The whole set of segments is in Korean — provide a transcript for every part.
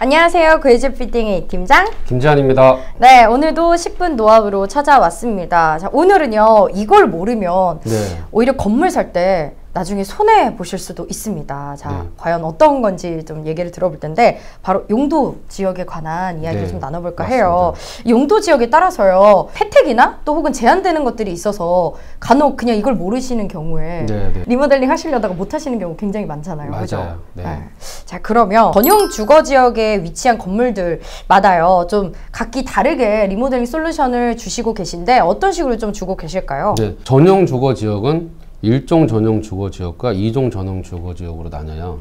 안녕하세요. 그레이즈 빌딩의 팀장 김지한입니다. 네, 오늘도 10분 노하우로 찾아왔습니다. 자, 오늘은요, 이걸 모르면 오히려 건물 살 때 나중에 손해 보실 수도 있습니다. 자, 과연 어떤 건지 좀 얘기를 들어볼 텐데 바로 용도 지역에 관한 이야기를 좀 나눠볼까 해요. 용도 지역에 따라서요, 혜택이나 또 혹은 제한되는 것들이 있어서 간혹 그냥 이걸 모르시는 경우에 리모델링 하시려다가 못 하시는 경우 굉장히 많잖아요. 맞아요. 그죠? 자, 그러면 전용 주거 지역에 위치한 건물들마다요, 좀 각기 다르게 리모델링 솔루션을 주시고 계신데 어떤 식으로 좀 주고 계실까요? 네, 전용 주거 지역은 1종 전용 주거 지역과 2종 전용 주거 지역으로 나뉘어요.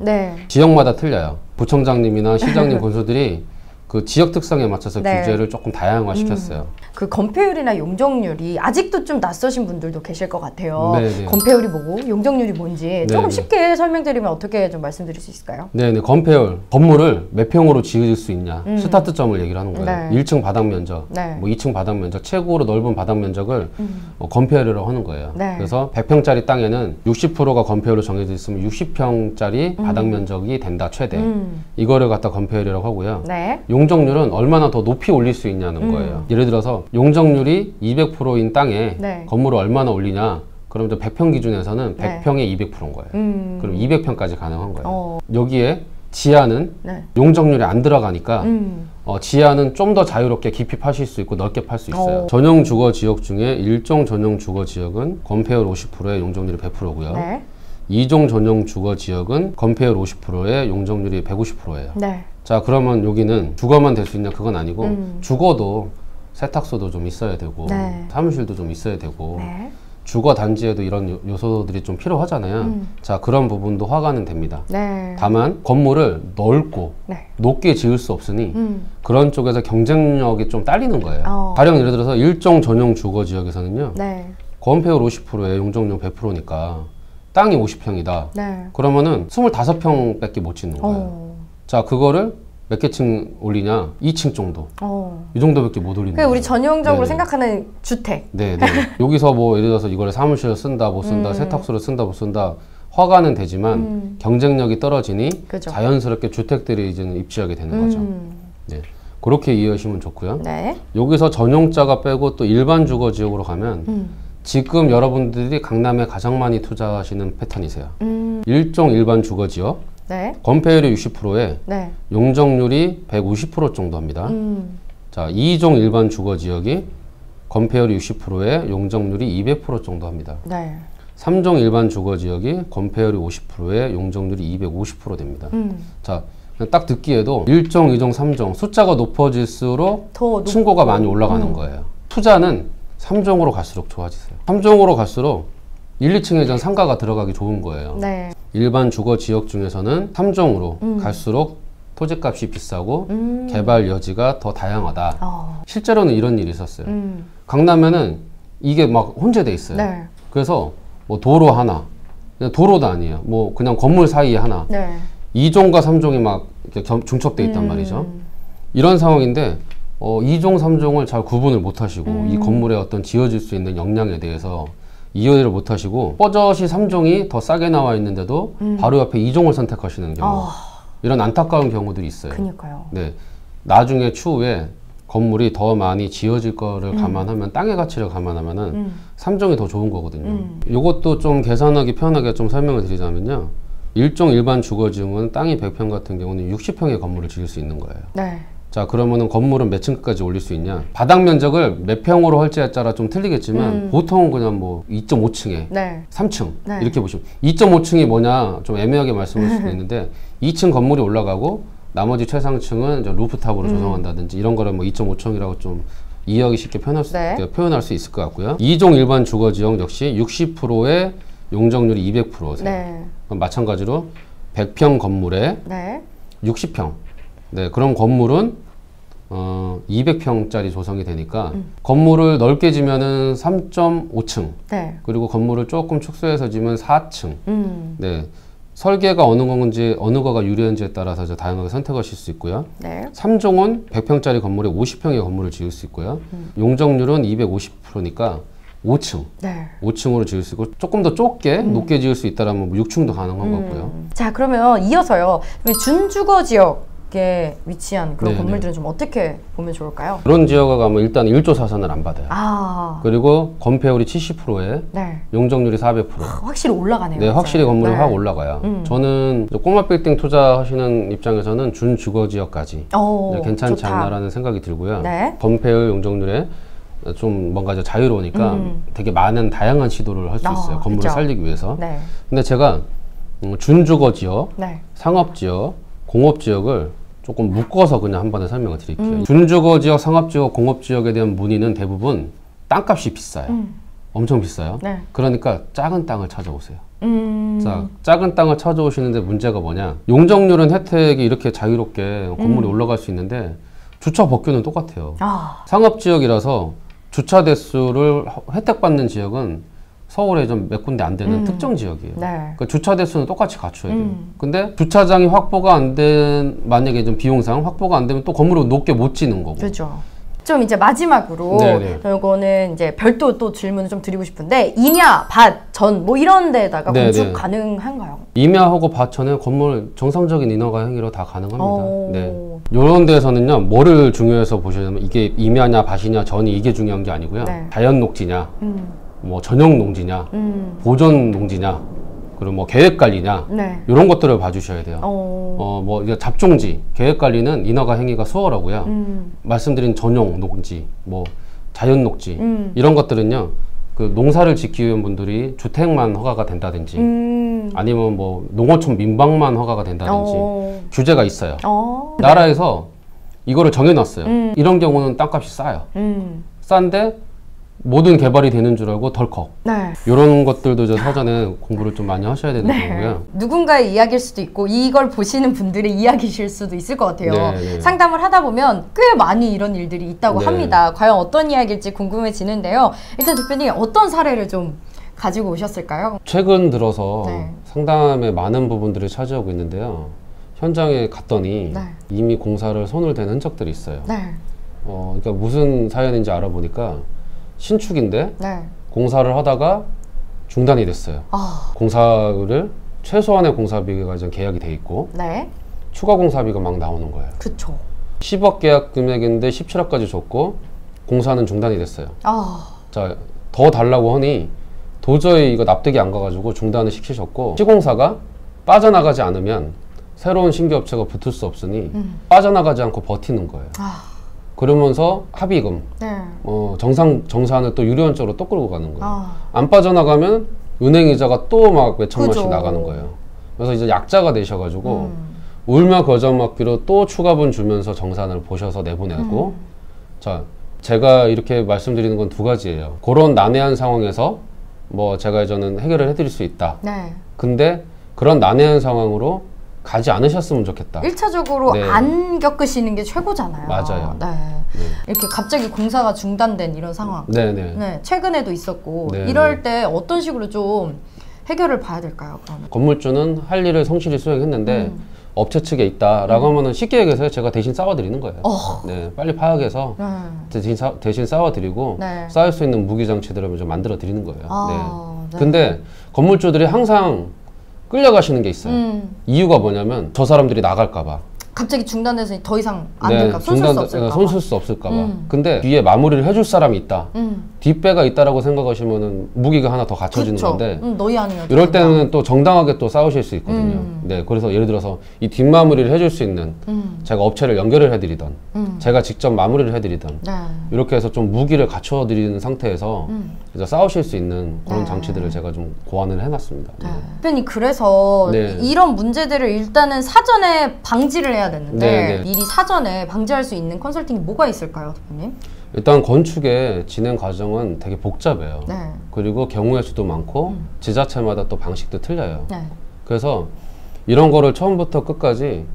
지역마다 틀려요. 구청장님이나 시장님 건수들이 그 지역 특성에 맞춰서 규제를 조금 다양화 시켰어요. 그 건폐율이나 용적률이 아직도 좀 낯서신 분들도 계실 것 같아요. 건폐율이 뭐고 용적률이 뭔지 조금 쉽게 설명드리면 어떻게 좀 말씀드릴 수 있을까요? 네네, 건폐율. 건물을 몇 평으로 지을 수 있냐, 스타트점을 얘기를 하는 거예요. 1층 바닥 면적, 뭐 2층 바닥 면적, 최고로 넓은 바닥 면적을 건폐율이라고 하는 거예요. 그래서 100평짜리 땅에는 60%가 건폐율로 정해져 있으면 60평짜리 바닥 면적이 된다, 최대. 이거를 갖다 건폐율이라고 하고요. 용적률은 얼마나 더 높이 올릴 수 있냐는 거예요. 예를 들어서 용적률이 200%인 땅에 건물을 얼마나 올리냐, 그럼 이제 100평 기준에서는 100평에 200%인 거예요. 그럼 200평까지 가능한 거예요. 여기에 지하는 용적률이 안 들어가니까 지하는 좀 더 자유롭게 깊이 파실 수 있고 넓게 팔 수 있어요. 전용 주거 지역 중에 1종 전용 주거 지역은 건폐율 50%에 용적률이 100%고요. 2종 전용 주거 지역은 건폐율 50%에 용적률이 150%예요. 자, 그러면 여기는 주거만 될 수 있냐, 그건 아니고 주거도 세탁소도 좀 있어야 되고 사무실도 좀 있어야 되고 주거 단지에도 이런 요소들이 좀 필요하잖아요. 자, 그런 부분도 허가는 됩니다. 다만 건물을 넓고 높게 지을 수 없으니 그런 쪽에서 경쟁력이 좀 딸리는 거예요. 가령 예를 들어서 1종 전용 주거 지역에서는요, 건폐율 50%에 용적률 100%니까 땅이 50평이다. 그러면은 25평밖에 못 짓는 거예요. 자, 그거를 몇 개 층 올리냐? 2층 정도. 이 정도밖에 못 올리는 거예요. 우리 전형적으로 생각하는 주택. 여기서 뭐 예를 들어서 이거를 사무실을 쓴다, 못 쓴다, 세탁소를 쓴다, 못 쓴다, 허가는 되지만 경쟁력이 떨어지니 자연스럽게 주택들이 이제는 입지하게 되는 거죠. 그렇게 이해하시면 좋고요. 여기서 전용자가 빼고 또 일반 주거 지역으로 가면 지금 여러분들이 강남에 가장 많이 투자하시는 패턴이세요. 1종 일반 주거 지역, 건폐율이 60%에 용적률이 150% 정도 합니다. 자, 2종 일반 주거 지역이 건폐율이 60%에 용적률이 200% 정도 합니다. 3종 일반 주거 지역이 건폐율이 50%에 용적률이 250% 됩니다. 자, 딱 듣기에도 1종, 2종, 3종 숫자가 높아질수록 층고가 많이 올라가는 거예요. 투자는 3종으로 갈수록 좋아지세요. 3종으로 갈수록 1, 2층에 전 상가가 들어가기 좋은 거예요. 일반 주거 지역 중에서는 3종으로 갈수록 토지값이 비싸고 개발 여지가 더 다양하다. 실제로는 이런 일이 있었어요. 강남에는 이게 막 혼재돼 있어요. 그래서 뭐 도로 하나, 그냥 도로도 아니에요. 뭐 그냥 건물 사이에 하나. 2종과 3종이 막 이렇게 중첩돼 있단 말이죠. 이런 상황인데 2종, 3종을 잘 구분을 못 하시고 이 건물에 어떤 지어질 수 있는 역량에 대해서 이해를 못 하시고 뻐젓이 3종이 더 싸게 나와 있는데도 바로 옆에 2종을 선택하시는 경우, 이런 안타까운 경우들이 있어요. 나중에 추후에 건물이 더 많이 지어질 거를 감안하면, 땅의 가치를 감안하면은 3종이 더 좋은 거거든요. 이것도 좀 계산하기 편하게 좀 설명을 드리자면요, 1종 일반 주거지역은 땅이 100평 같은 경우는 60평의 건물을 지을 수 있는 거예요. 자, 그러면은 건물은 몇 층까지 올릴 수 있냐? 바닥 면적을 몇 평으로 할지에 따라 좀 틀리겠지만 보통은 그냥 뭐 2.5층에 3층 이렇게 보시면, 2.5층이 뭐냐 좀 애매하게 말씀할 수도 있는데 2층 건물이 올라가고 나머지 최상층은 이제 루프탑으로 조성한다든지 이런 거를 뭐 2.5층이라고 좀 이해하기 쉽게 표현할 수 있을 것 같고요. 2종 일반 주거지역 역시 60%의 용적률이 200%세요. 그럼 마찬가지로 100평 건물에 60평. 그럼 건물은 200평짜리 조성이 되니까 건물을 넓게 지면은 3.5층, 그리고 건물을 조금 축소해서 지면 4층. 설계가 어느 건지, 어느 거가 유리한지에 따라서 이제 다양하게 선택하실 수 있고요. 3종은 100평짜리 건물에 50평의 건물을 지을 수 있고요. 용적률은 250%니까 5층. 5층으로 지을 수 있고, 조금 더 좁게 높게 지을 수 있다라면 6층도 가능한 거고요. 자, 그러면 이어서요. 준주거 지역 지역에 위치한 그런 네네. 건물들은 좀 어떻게 보면 좋을까요? 그런 지역에 가면 일단 1조 사선을 안 받아요. 아. 그리고 건폐율이 70%에 네. 용적률이 400%. 확실히 올라가네요. 네, 확실히 건물이 네. 확 올라가요. 저는 꼬마 빌딩 투자하시는 입장에서는 준주거 지역까지 괜찮지 좋다. 않나라는 생각이 들고요. 네. 건폐율 용적률에 좀 뭔가 이제 자유로우니까 되게 많은 다양한 시도를 할 수 있어요. 건물을 그쵸. 살리기 위해서. 네. 근데 제가 준주거 지역, 네. 상업 지역, 공업 지역을 조금 묶어서 그냥 한 번에 설명을 드릴게요. 준주거 지역, 상업 지역, 공업 지역에 대한 문의는 대부분 땅값이 비싸요. 엄청 비싸요. 네. 그러니까 작은 땅을 찾아오세요. 자, 작은 땅을 찾아오시는데 문제가 뭐냐? 용적률은 혜택이 이렇게 자유롭게 건물이 올라갈 수 있는데 주차 법규는 똑같아요. 상업 지역이라서 주차 대수를 혜택받는 지역은 서울에 좀 몇 군데 안 되는 특정 지역이에요. 네. 그러니까 주차 대수는 똑같이 갖춰야 돼요. 근데 주차장이 확보가 안 된, 만약에 좀 비용상 확보가 안 되면 또 건물을 높게 못 지는 거고. 그렇죠. 좀 이제 마지막으로 이거는 이제 별도 또 질문을 좀 드리고 싶은데 임야, 밭, 전 뭐 이런 데다가 건축 가능한가요? 임야하고 밭천은 건물 정상적인 인허가 행위로 다 가능합니다. 네. 이런 데서는요, 뭐를 중요해서 보시냐면 이게 임야냐, 밭이냐, 전이 이게 중요한 게 아니고요. 자연 녹지냐, 뭐 전용 농지냐, 보존 농지냐, 그리고 뭐 계획 관리냐, 이런 것들을 봐주셔야 돼요. 뭐 이제 잡종지, 계획 관리는 인허가 행위가 수월하고요. 말씀드린 전용 농지, 뭐 자연 녹지 이런 것들은요, 그 농사를 짓기 위한 분들이 주택만 허가가 된다든지, 아니면 뭐 농어촌 민박만 허가가 된다든지 규제가 있어요. 나라에서 이거를 정해놨어요. 이런 경우는 땅값이 싸요. 싼데 모든 개발이 되는 줄 알고 덜컥. 이런 것들도 저 사전에 공부를 좀 많이 하셔야 되는 거고요. 누군가의 이야기일 수도 있고 이걸 보시는 분들의 이야기실 수도 있을 것 같아요. 상담을 하다 보면 꽤 많이 이런 일들이 있다고 합니다. 과연 어떤 이야기일지 궁금해지는데요. 일단 대표님 어떤 사례를 좀 가지고 오셨을까요? 최근 들어서 상담에 많은 부분들이 차지하고 있는데요. 현장에 갔더니 이미 공사를 손을 댄 흔적들이 있어요. 그러니까 무슨 사연인지 알아보니까 신축인데 공사를 하다가 중단이 됐어요. 공사를 최소한의 공사비가 이제 계약이 돼 있고 추가 공사비가 막 나오는 거예요. 그쵸. 10억 계약 금액인데 17억까지 줬고 공사는 중단이 됐어요. 자, 더 달라고 하니 도저히 이거 납득이 안 가가지고 중단을 시키셨고 시공사가 빠져나가지 않으면 새로운 신규 업체가 붙을 수 없으니 빠져나가지 않고 버티는 거예요. 그러면서 합의금, 정산을 또 유료원적으로 또 끌고 가는 거예요. 안 빠져나가면 은행 이자가 또 막 몇천만씩 나가는 거예요. 그래서 이제 약자가 되셔가지고 울며 겨자 먹기로 또 추가분 주면서 정산을 보셔서 내보내고 자, 제가 이렇게 말씀드리는 건 두 가지예요. 그런 난해한 상황에서 뭐 제가 저는 해결을 해드릴 수 있다. 근데 그런 난해한 상황으로 가지 않으셨으면 좋겠다. 1차적으로 안 겪으시는 게 최고잖아요. 맞아요. 이렇게 갑자기 공사가 중단된 이런 상황. 최근에도 있었고 이럴 때 어떤 식으로 좀 해결을 봐야 될까요? 그러면? 건물주는 할 일을 성실히 수행했는데 업체 측에 있다라고 하면은 쉽게 얘기해서 제가 대신 싸워드리는 거예요. 빨리 파악해서 대신 싸워드리고 싸울 수 있는 무기장치들을 좀 만들어 드리는 거예요. 근데 건물주들이 항상 끌려가시는 게 있어요. 이유가 뭐냐면 저 사람들이 나갈까봐. 갑자기 중단돼서 더 이상 안 될까? 손쓸 수 없을까봐. 근데 뒤에 마무리를 해줄 사람이 있다. 뒷배가 있다라고 생각하시면은 무기가 하나 더 갖춰지는 건데. 너희 아니야. 이럴 때는 또 정당하게 또 싸우실 수 있거든요. 그래서 예를 들어서 이 뒷마무리를 해줄 수 있는 제가 업체를 연결을 해드리던, 제가 직접 마무리를 해드리던, 이렇게 해서 좀 무기를 갖춰드리는 상태에서 이제 싸우실 수 있는 그런 장치들을 제가 좀 고안을 해놨습니다. 대표님 그래서 이런 문제들을 일단은 사전에 방지를 해야 되는데 미리 사전에 방지할 수 있는 컨설팅이 뭐가 있을까요, 대표님? 일단 건축의 진행 과정은 되게 복잡해요. 그리고 경우의 수도 많고 지자체마다 또 방식도 틀려요. 그래서 이런 거를 처음부터 끝까지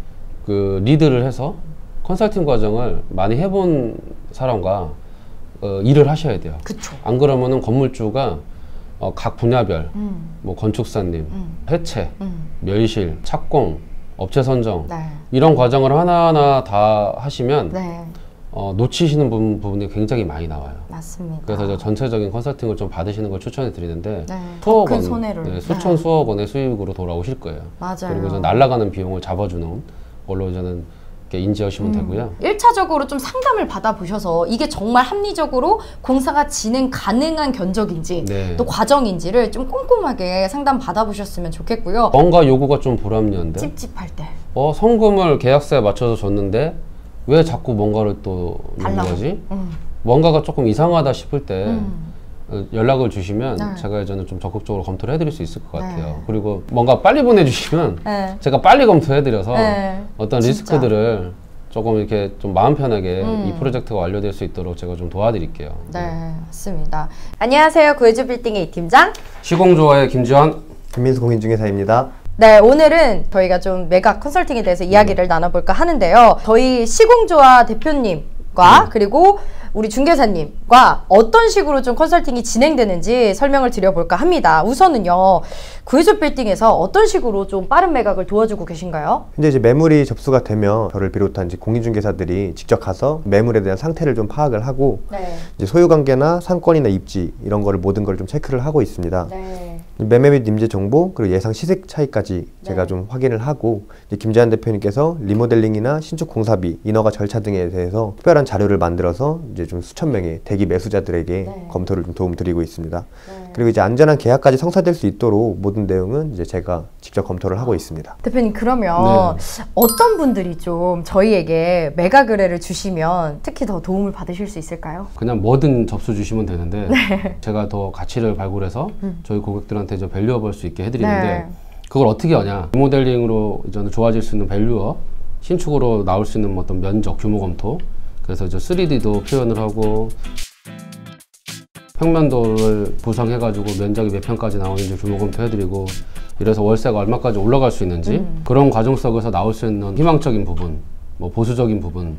그 리드를 해서 컨설팅 과정을 많이 해본 사람과 일을 하셔야 돼요. 안 그러면은 건물주가 각 분야별 뭐 건축사님, 해체, 멸실, 착공, 업체 선정 이런 과정을 하나하나 다 하시면 놓치시는 부분이 굉장히 많이 나와요. 맞습니다. 그래서 전체적인 컨설팅을 좀 받으시는 걸 추천해 드리는데 수억 원, 손해를 수천 수억 원의 수익으로 돌아오실 거예요. 그리고 날아가는 비용을 잡아주는 걸로 저는 인지하시면 되고요. 1차적으로 좀 상담을 받아보셔서 이게 정말 합리적으로 공사가 진행 가능한 견적인지 네. 또 과정인지를 좀 꼼꼼하게 상담 받아보셨으면 좋겠고요. 뭔가 요구가 좀 불합리한데? 찝찝할 때. 성금을 계약서에 맞춰서 줬는데 왜 자꾸 뭔가를 또 넣는 거지? 뭔가가 조금 이상하다 싶을 때 연락을 주시면 네. 제가 예전에 좀 적극적으로 검토를 해드릴 수 있을 것 같아요. 네. 그리고 뭔가 빨리 보내주시면 네. 제가 빨리 검토해드려서 네. 어떤 진짜. 리스크들을 조금 이렇게 좀 마음 편하게 이 프로젝트가 완료될 수 있도록 제가 좀 도와드릴게요. 네, 맞습니다. 안녕하세요. 구해줘 빌딩의 이팀장 시공조화의 김지환 김민수 공인중개사입니다. 네, 오늘은 저희가 좀 매각 컨설팅에 대해서 이야기를 나눠볼까 하는데요. 저희 시공조화 대표님과 그리고 우리 중개사님과 어떤 식으로 좀 컨설팅이 진행되는지 설명을 드려볼까 합니다. 우선은요, 구해줘 빌딩에서 어떤 식으로 좀 빠른 매각을 도와주고 계신가요? 현재 이제 매물이 접수가 되면 저를 비롯한 이제 공인중개사들이 직접 가서 매물에 대한 상태를 좀 파악을 하고 네. 이제 소유관계나 상권이나 입지 이런 거를 모든 걸 좀 체크를 하고 있습니다. 네. 매매 및 임대 정보 그리고 예상 시세 차이까지 제가 네. 좀 확인을 하고 이제 김재환 대표님께서 리모델링이나 신축 공사비, 인허가 절차 등에 대해서 특별한 자료를 만들어서 이제 좀 수천 명의 대기 매수자들에게 네. 검토를 좀 도움드리고 있습니다. 네. 그리고 이제 안전한 계약까지 성사될 수 있도록 모든 내용은 이제 제가 직접 검토를 하고 있습니다. 대표님 그러면 네. 어떤 분들이 좀 저희에게 매각 의뢰를 주시면 특히 더 도움을 받으실 수 있을까요? 그냥 뭐든 접수 주시면 되는데 네. 제가 더 가치를 발굴해서 저희 고객들한테 이제 밸류업 할 수 있게 해드리는데 네. 그걸 어떻게 하냐? 리모델링으로 이제는 좋아질 수 있는 밸류업, 신축으로 나올 수 있는 어떤 면적 규모 검토, 그래서 이제 3D도 표현을 하고 평면도를 구성해가지고 면적이 몇 평까지 나오는지 규모 검토해드리고 이래서 월세가 얼마까지 올라갈 수 있는지 그런 과정 속에서 나올 수 있는 희망적인 부분, 뭐 보수적인 부분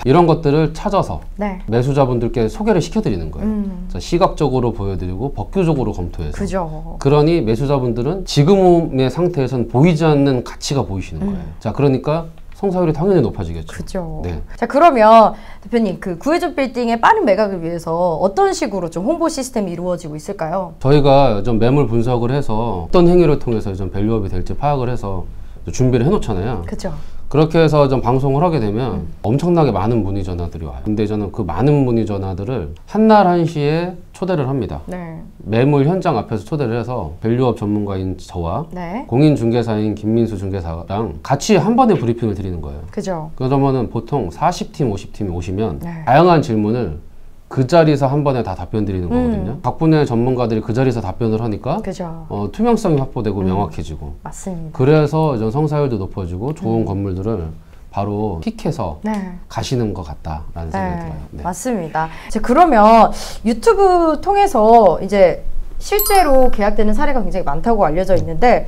이런 것들을 찾아서 네. 매수자분들께 소개를 시켜드리는 거예요. 시각적으로 보여드리고 법규적으로 검토해서 그죠. 그러니 매수자분들은 지금의 상태에서는 보이지 않는 가치가 보이시는 거예요. 자, 그러니까 성사율이 당연히 높아지겠죠. 그죠. 네. 자, 그러면 대표님 그 구해줘 빌딩의 빠른 매각을 위해서 어떤 식으로 좀 홍보 시스템이 이루어지고 있을까요? 저희가 좀 매물 분석을 해서 어떤 행위를 통해서 좀 밸류업이 될지 파악을 해서 준비를 해놓잖아요. 그죠. 그렇게 해서 좀 방송을 하게 되면 엄청나게 많은 문의 전화들이 와요. 근데 저는 그 많은 문의 전화들을 한날 한시에 초대를 합니다. 네. 매물 현장 앞에서 초대를 해서 밸류업 전문가인 저와 네. 공인중개사인 김민수 중개사랑 같이 한 번에 브리핑을 드리는 거예요. 그죠. 그러면은 보통 40팀, 50팀이 오시면 네. 다양한 질문을 그 자리에서 한 번에 다 답변 드리는 거거든요. 각 분야의 전문가들이 그 자리에서 답변을 하니까 그죠. 투명성이 확보되고 명확해지고 맞습니다. 그래서 전 성사율도 높아지고 좋은 건물들을 바로 픽해서 네. 가시는 것 같다라는 생각이 들어요. 네. 맞습니다. 그러면 유튜브 통해서 이제 실제로 계약되는 사례가 굉장히 많다고 알려져 있는데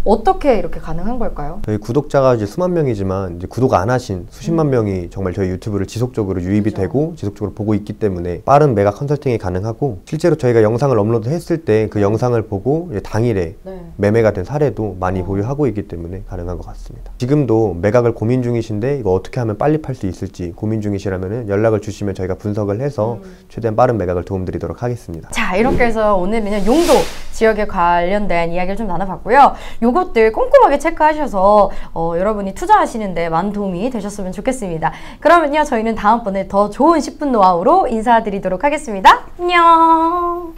어떻게 이렇게 가능한 걸까요? 저희 구독자가 이제 수만 명이지만 이제 구독 안 하신 수십만 명이 정말 저희 유튜브를 지속적으로 유입이 되고 지속적으로 보고 있기 때문에 빠른 매각 컨설팅이 가능하고 실제로 저희가 영상을 업로드 했을 때 그 영상을 보고 이제 당일에 매매가 된 사례도 많이 보유하고 있기 때문에 가능한 것 같습니다. 지금도 매각을 고민 중이신데 이거 어떻게 하면 빨리 팔 수 있을지 고민 중이시라면 연락을 주시면 저희가 분석을 해서 최대한 빠른 매각을 도움드리도록 하겠습니다. 자, 이렇게 해서 오늘은요 용도 지역에 관련된 이야기를 좀 나눠봤고요. 요것들 꼼꼼하게 체크하셔서 여러분이 투자하시는데 많은 도움이 되셨으면 좋겠습니다. 그러면요 저희는 다음번에 더 좋은 10분 노하우로 인사드리도록 하겠습니다. 안녕.